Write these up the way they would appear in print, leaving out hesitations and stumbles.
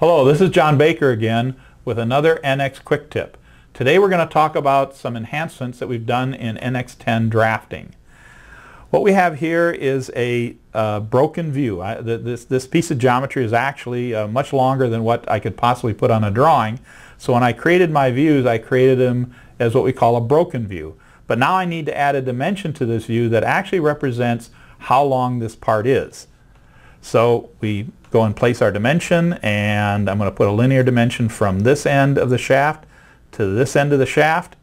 Hello, this is John Baker again with another NX Quick Tip. Today we're going to talk about some enhancements that we've done in NX10 drafting. What we have here is a broken view. This piece of geometry is actually much longer than what I could possibly put on a drawing. So when I created my views, I created them as what we call a broken view. But now I need to add a dimension to this view that actually represents how long this part is. So we go and place our dimension, and I'm going to put a linear dimension from this end of the shaft to this end of the shaft.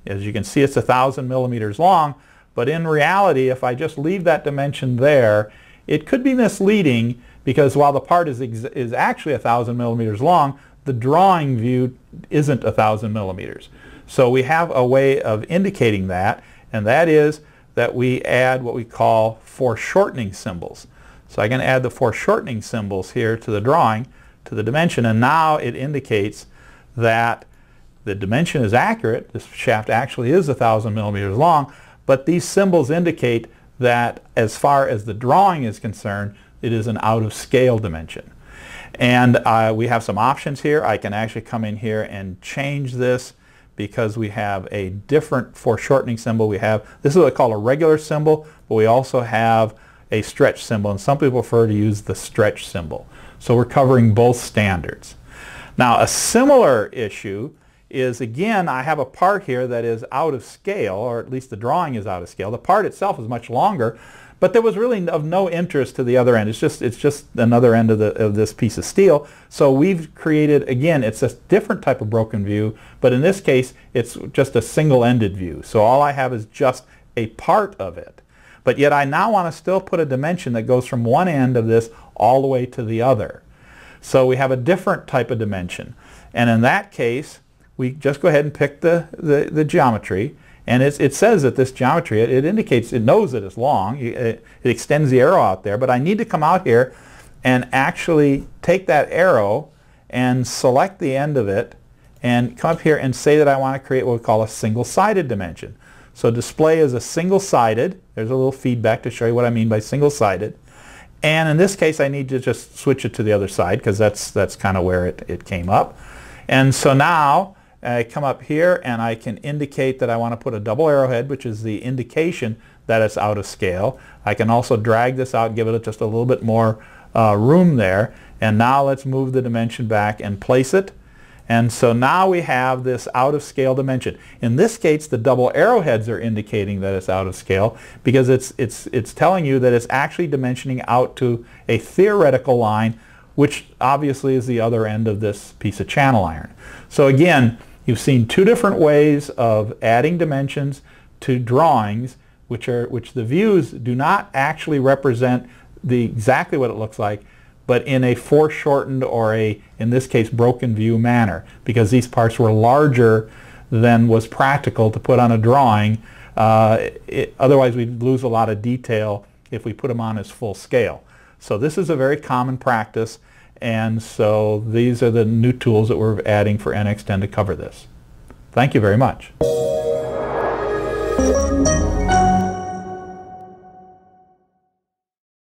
As you can see, it's 1,000 millimeters long, but in reality, if I just leave that dimension there, it could be misleading, because while the part is actually 1,000 millimeters long, the drawing view isn't 1,000 millimeters. So we have a way of indicating that, and that is that we add what we call foreshortening symbols. So I can add the foreshortening symbols here to the drawing, to the dimension, and now it indicates that the dimension is accurate. This shaft actually is 1,000 millimeters long, but these symbols indicate that as far as the drawing is concerned, it is an out of scale dimension. And we have some options here. I can actually come in here and change this, because we have a different foreshortening symbol. This is what I call a regular symbol, but we also have a stretch symbol, and some people prefer to use the stretch symbol. So we're covering both standards. Now, a similar issue is, again, I have a part here that is out of scale, or at least the drawing is out of scale. The part itself is much longer, but there was really of no interest to the other end. It's just another end of this piece of steel. So we've created, again, it's a different type of broken view, but in this case, it's just a single-ended view. So all I have is just a part of it. But yet I now want to still put a dimension that goes from one end of this all the way to the other. So we have a different type of dimension. And in that case, we just go ahead and pick the geometry. And it says that this geometry, it indicates, it knows that it's long. It extends the arrow out there. But I need to come out here and actually take that arrow and select the end of it and come up here and say that I want to create what we call a single-sided dimension. So display is a single-sided. There's a little feedback to show you what I mean by single-sided. And in this case, I need to just switch it to the other side, because that's kind of where it came up. And so now I come up here and I can indicate that I want to put a double arrowhead, which is the indication that it's out of scale. I can also drag this out, give it just a little bit more room there. And now let's move the dimension back and place it. And so now we have this out of scale dimension. In this case, the double arrowheads are indicating that it's out of scale, because it's telling you that it's actually dimensioning out to a theoretical line, which obviously is the other end of this piece of channel iron. So again, you've seen two different ways of adding dimensions to drawings, which the views do not actually represent exactly what it looks like, but in a foreshortened, or in this case, broken view manner, because these parts were larger than was practical to put on a drawing. Otherwise, we'd lose a lot of detail if we put them on as full scale. So this is a very common practice, and so these are the new tools that we're adding for NX10 to cover this. Thank you very much.